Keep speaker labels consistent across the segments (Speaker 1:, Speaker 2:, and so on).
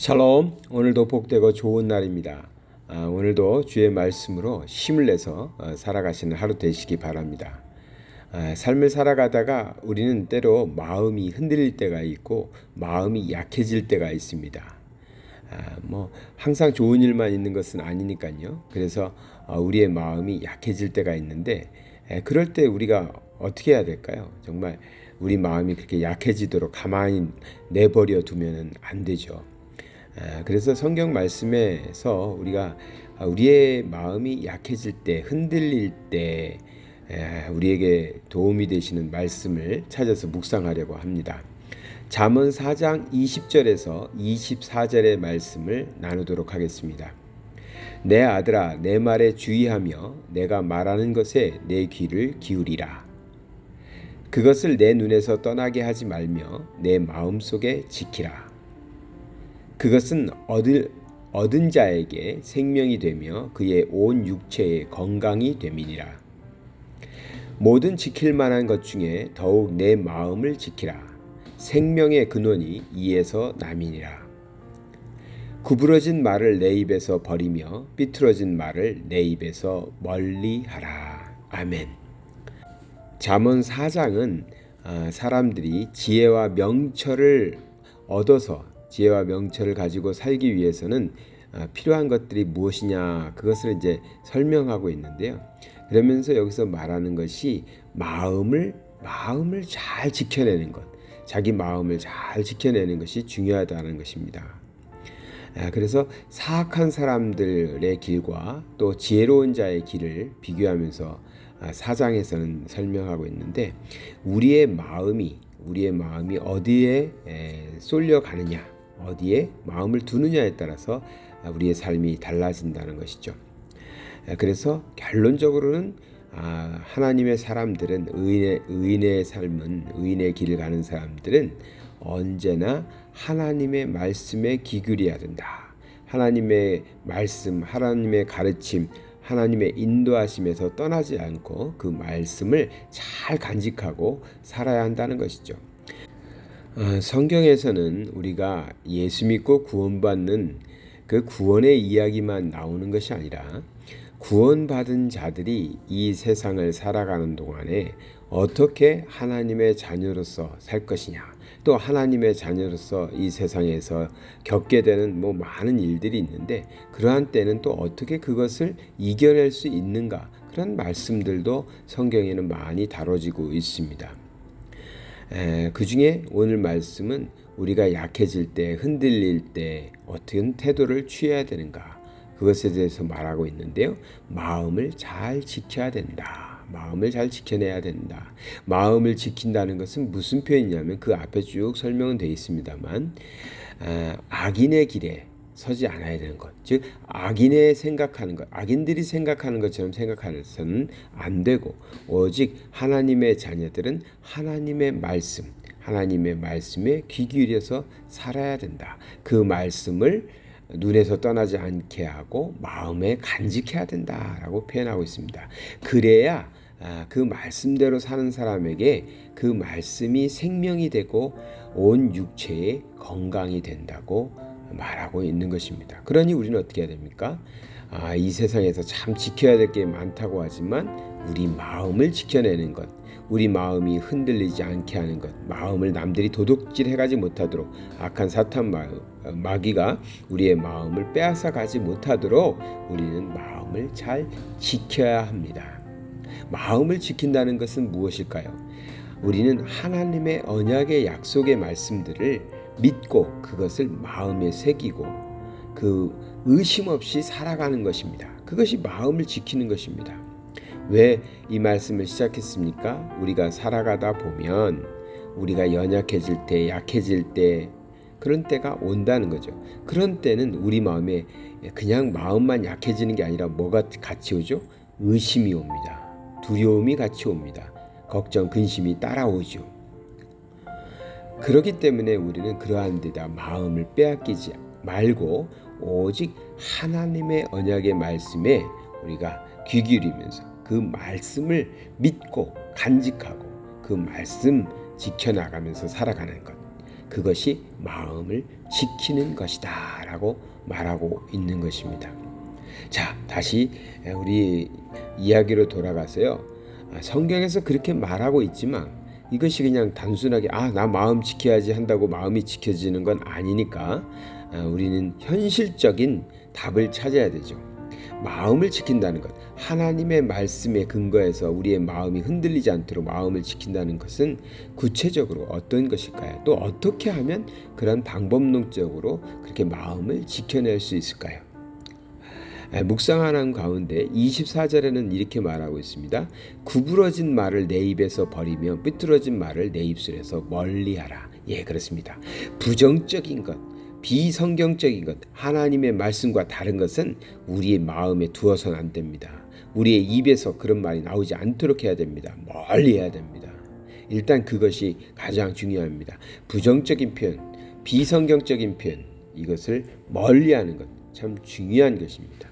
Speaker 1: 샬롬, 오늘도 복되고 좋은 날입니다. 오늘도 주의 말씀으로 힘을 내서 살아가시는 하루 되시기 바랍니다. 삶을 살아가다가 우리는 때로 마음이 흔들릴 때가 있고 마음이 약해질 때가 있습니다. 항상 좋은 일만 있는 것은 아니니까요. 그래서 우리의 마음이 약해질 때가 있는데 그럴 때 우리가 어떻게 해야 될까요? 정말 우리 마음이 그렇게 약해지도록 가만히 내버려 두면 안 되죠. 그래서 성경 말씀에서 우리가 우리의 마음이 약해질 때, 흔들릴 때 우리에게 도움이 되시는 말씀을 찾아서 묵상하려고 합니다. 잠언 4장 20절에서 24절의 말씀을 나누도록 하겠습니다. 내 아들아, 내 말에 주의하며 내가 말하는 것에 내 귀를 기울이라. 그것을 내 눈에서 떠나게 하지 말며 내 마음속에 지키라. 그것은 얻은 자에게 생명이 되며 그의 온 육체에 건강이 됨이니라. 모든 지킬 만한 것 중에 더욱 내 마음을 지키라. 생명의 근원이 이에서 남이니라. 구부러진 말을 내 입에서 버리며 삐뚤어진 말을 내 입에서 멀리하라. 아멘. 잠언 4장은 사람들이 지혜와 명철을 얻어서 지혜와 명철을 가지고 살기 위해서는 필요한 것들이 무엇이냐, 그것을 이제 설명하고 있는데요. 그러면서 여기서 말하는 것이 마음을 잘 지켜내는 것, 자기 마음을 잘 지켜내는 것이 중요하다는 것입니다. 그래서 사악한 사람들의 길과 또 지혜로운 자의 길을 비교하면서 사장에서는 설명하고 있는데, 우리의 마음이 어디에 쏠려 가느냐, 어디에 마음을 두느냐에 따라서 우리의 삶이 달라진다는 것이죠. 그래서 결론적으로는 하나님의 사람들은, 의인의 삶은, 의인의 길을 가는 사람들은 언제나 하나님의 말씀에 귀 기울여야 된다. 하나님의 말씀, 하나님의 가르침, 하나님의 인도하심에서 떠나지 않고 그 말씀을 잘 간직하고 살아야 한다는 것이죠. 성경에서는 우리가 예수 믿고 구원받는 그 구원의 이야기만 나오는 것이 아니라 구원받은 자들이 이 세상을 살아가는 동안에 어떻게 하나님의 자녀로서 살 것이냐, 또 하나님의 자녀로서 이 세상에서 겪게 되는 많은 일들이 있는데 그러한 때는 또 어떻게 그것을 이겨낼 수 있는가, 그런 말씀들도 성경에는 많이 다뤄지고 있습니다. 그 중에 오늘 말씀은 우리가 약해질 때, 흔들릴 때 어떤 태도를 취해야 되는가, 그것에 대해서 말하고 있는데요. 마음을 잘 지켜야 된다. 마음을 잘 지켜내야 된다. 마음을 지킨다는 것은 무슨 표현이냐면 그 앞에 쭉 설명은 되어 있습니다만 악인의 길에 서지 않아야 되는 것, 즉 악인의 생각하는 것, 악인들이 생각하는 것처럼 생각해서는 안 되고, 오직 하나님의 자녀들은 하나님의 말씀에 귀 기울여서 살아야 된다. 그 말씀을 눈에서 떠나지 않게 하고 마음에 간직해야 된다라고 표현하고 있습니다. 그래야 그 말씀대로 사는 사람에게 그 말씀이 생명이 되고 온 육체에 건강이 된다고 말하고 있는 것입니다. 그러니 우리는 어떻게 해야 됩니까? 이 세상에서 참 지켜야 될 게 많다고 하지만 우리 마음을 지켜내는 것, 우리 마음이 흔들리지 않게 하는 것, 마음을 남들이 도둑질해가지 못하도록, 악한 사탄 마귀가 우리의 마음을 빼앗아 가지 못하도록 우리는 마음을 잘 지켜야 합니다. 마음을 지킨다는 것은 무엇일까요? 우리는 하나님의 언약의 약속의 말씀들을 믿고 그것을 마음에 새기고 그 의심 없이 살아가는 것입니다. 그것이 마음을 지키는 것입니다. 왜 이 말씀을 시작했습니까? 우리가 살아가다 보면 우리가 연약해질 때, 약해질 때, 그런 때가 온다는 거죠. 그런 때는 우리 마음에 그냥 마음만 약해지는 게 아니라 뭐가 같이 오죠? 의심이 옵니다. 두려움이 같이 옵니다. 걱정, 근심이 따라오죠. 그렇기 때문에 우리는 그러한 데다 마음을 빼앗기지 말고 오직 하나님의 언약의 말씀에 우리가 귀 기울이면서 그 말씀을 믿고 간직하고 그 말씀 지켜나가면서 살아가는 것, 그것이 마음을 지키는 것이다 라고 말하고 있는 것입니다. 자, 다시 우리 이야기로 돌아가서요. 성경에서 그렇게 말하고 있지만 이것이 그냥 단순하게 나 마음 지켜야지 한다고 마음이 지켜지는 건 아니니까 우리는 현실적인 답을 찾아야 되죠. 마음을 지킨다는 것, 하나님의 말씀에 근거해서 우리의 마음이 흔들리지 않도록 마음을 지킨다는 것은 구체적으로 어떤 것일까요? 또 어떻게 하면 그런 방법론적으로 그렇게 마음을 지켜낼 수 있을까요? 묵상하는 가운데 24절에는 이렇게 말하고 있습니다. 구부러진 말을 내 입에서 버리며 삐뚤어진 말을 내 입술에서 멀리하라. 예, 그렇습니다. 부정적인 것, 비성경적인 것, 하나님의 말씀과 다른 것은 우리의 마음에 두어서는 안 됩니다. 우리의 입에서 그런 말이 나오지 않도록 해야 됩니다. 멀리 해야 됩니다. 일단 그것이 가장 중요합니다. 부정적인 표현, 비성경적인 표현, 이것을 멀리하는 것 참 중요한 것입니다.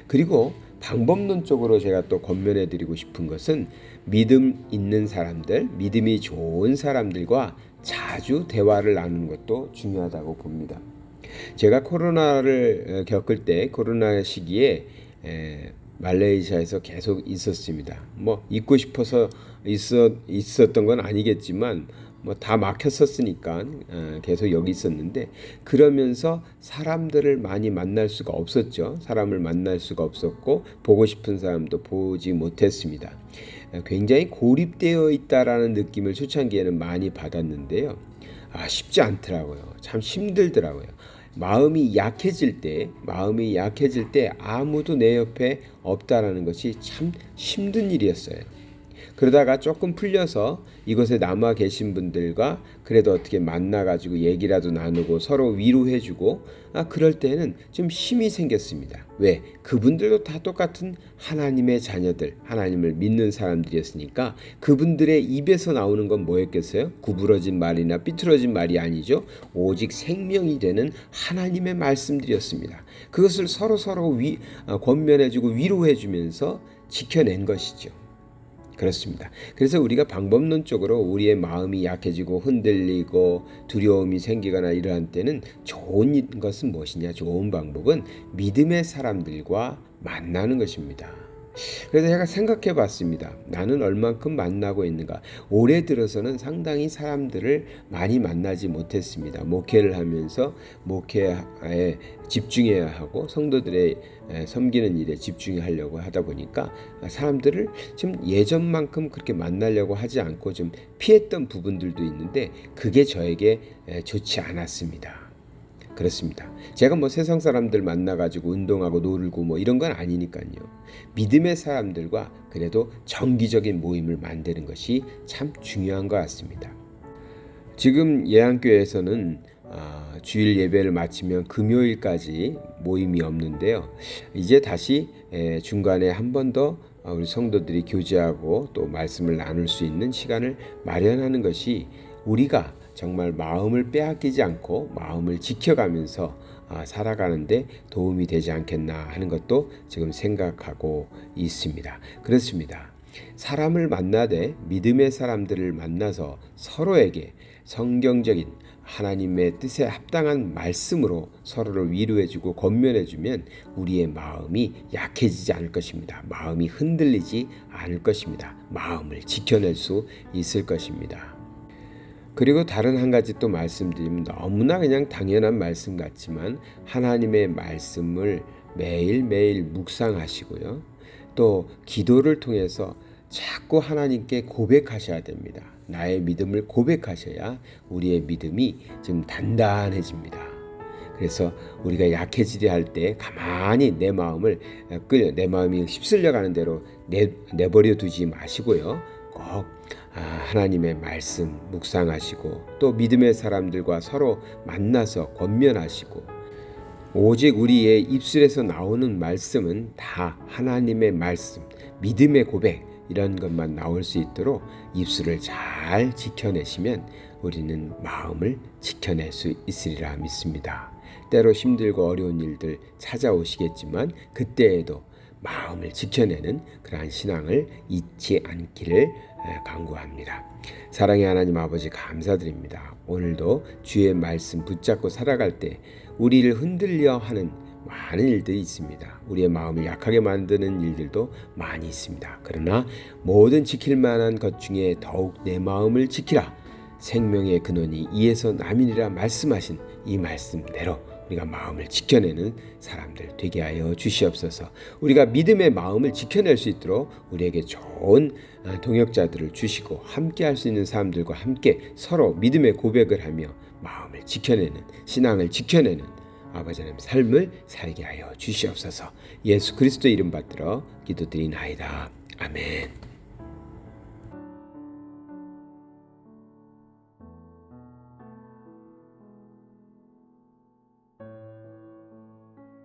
Speaker 1: 그리고 방법론적으로 제가 또 권면해 드리고 싶은 것은 믿음 있는 사람들, 믿음이 좋은 사람들과 자주 대화를 나누는 것도 중요하다고 봅니다. 제가 코로나를 겪을 때 코로나 시기에 말레이시아에서 계속 있었습니다. 있고 싶어서 있었던 건 아니겠지만 다 막혔었으니까 계속 여기 있었는데, 그러면서 사람들을 많이 만날 수가 없었죠. 사람을 만날 수가 없었고 보고 싶은 사람도 보지 못했습니다. 굉장히 고립되어 있다라는 느낌을 초창기에는 많이 받았는데요. 쉽지 않더라고요. 참 힘들더라고요. 마음이 약해질 때 아무도 내 옆에 없다라는 것이 참 힘든 일이었어요. 그러다가 조금 풀려서 이곳에 남아 계신 분들과 그래도 어떻게 만나가지고 얘기라도 나누고 서로 위로해주고 그럴 때는 좀 힘이 생겼습니다. 왜? 그분들도 다 똑같은 하나님의 자녀들, 하나님을 믿는 사람들이었으니까 그분들의 입에서 나오는 건 뭐였겠어요? 구부러진 말이나 삐뚤어진 말이 아니죠. 오직 생명이 되는 하나님의 말씀들이었습니다. 그것을 서로 권면해주고 위로해주면서 지켜낸 것이죠. 그렇습니다. 그래서 우리가 방법론적으로 우리의 마음이 약해지고 흔들리고 두려움이 생기거나 이러한 때는 좋은 것은 무엇이냐? 좋은 방법은 믿음의 사람들과 만나는 것입니다. 그래서 제가 생각해 봤습니다. 나는 얼만큼 만나고 있는가? 올해 들어서는 상당히 사람들을 많이 만나지 못했습니다. 목회를 하면서 목회에 집중해야 하고 성도들의 섬기는 일에 집중하려고 하다 보니까 사람들을 좀 예전만큼 그렇게 만나려고 하지 않고 좀 피했던 부분들도 있는데 그게 저에게 좋지 않았습니다. 그렇습니다. 제가 세상 사람들 만나가지고 운동하고 놀고 이런 건 아니니까요. 믿음의 사람들과 그래도 정기적인 모임을 만드는 것이 참 중요한 것 같습니다. 지금 예안교회에서는 주일 예배를 마치면 금요일까지 모임이 없는데요. 이제 다시 중간에 한 번 더 우리 성도들이 교제하고 또 말씀을 나눌 수 있는 시간을 마련하는 것이 우리가 정말 마음을 빼앗기지 않고 마음을 지켜가면서 살아가는데 도움이 되지 않겠나 하는 것도 지금 생각하고 있습니다. 그렇습니다. 사람을 만나되 믿음의 사람들을 만나서 서로에게 성경적인 하나님의 뜻에 합당한 말씀으로 서로를 위로해주고 권면해주면 우리의 마음이 약해지지 않을 것입니다. 마음이 흔들리지 않을 것입니다. 마음을 지켜낼 수 있을 것입니다. 그리고 다른 한 가지 또 말씀드리면 너무나 그냥 당연한 말씀 같지만 하나님의 말씀을 매일매일 묵상하시고요. 또 기도를 통해서 자꾸 하나님께 고백하셔야 됩니다. 나의 믿음을 고백하셔야 우리의 믿음이 좀 단단해집니다. 그래서 우리가 약해지려 할 때 가만히 내 마음이 휩쓸려 가는 대로 내버려 두지 마시고요. 꼭 하나님의 말씀 묵상하시고 또 믿음의 사람들과 서로 만나서 권면하시고, 오직 우리의 입술에서 나오는 말씀은 다 하나님의 말씀, 믿음의 고백 이런 것만 나올 수 있도록 입술을 잘 지켜내시면 우리는 마음을 지켜낼 수 있으리라 믿습니다. 때로 힘들고 어려운 일들 찾아오시겠지만 그때에도 마음을 지켜내는 그러한 신앙을 잊지 않기를 간구합니다. 사랑의 하나님 아버지 감사드립니다. 오늘도 주의 말씀 붙잡고 살아갈 때 우리를 흔들려 하는 많은 일들이 있습니다. 우리의 마음을 약하게 만드는 일들도 많이 있습니다. 그러나 모든 지킬 만한 것 중에 더욱 내 마음을 지키라. 생명의 근원이 이에서 남이니라 말씀하신 이 말씀대로 우리가 마음을 지켜내는 사람들 되게 하여 주시옵소서. 우리가 믿음의 마음을 지켜낼 수 있도록 우리에게 좋은 동역자들을 주시고 함께 할 수 있는 사람들과 함께 서로 믿음의 고백을 하며 마음을 지켜내는, 신앙을 지켜내는 아버지 하나님 삶을 살게 하여 주시옵소서. 예수 그리스도 이름 받들어 기도드리나이다. 아멘.